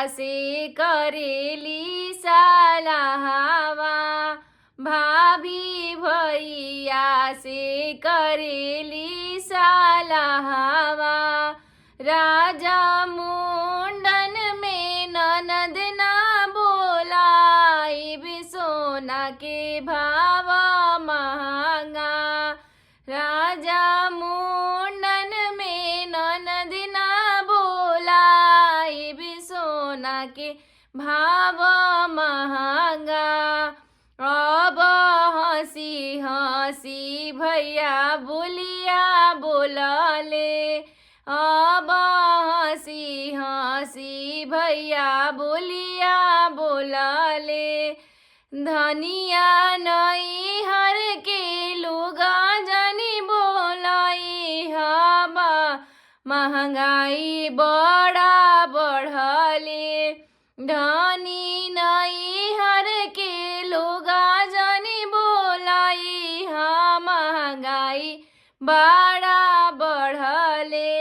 से करेली सलाहवा, भाभी भैया से करेली सलाहवा। राजा मुंडन में ननद ना बोलाई, सोना के भाव महंगा। राजा मुंडन में ननद ना बोलाई, सोना के भाव महंगा। अब हंसी हंसी भैया बोलिया बोलले, अब हंसी हंसी भैया बोलिया बोलले। धनिया नैहर के लोग जानी बोलाई, हवा महंगाई बड़ा बढ़ले। धनी नैहर के लोग जानी बोलाई, हाँ महंगाई बड़ा बढ़ले।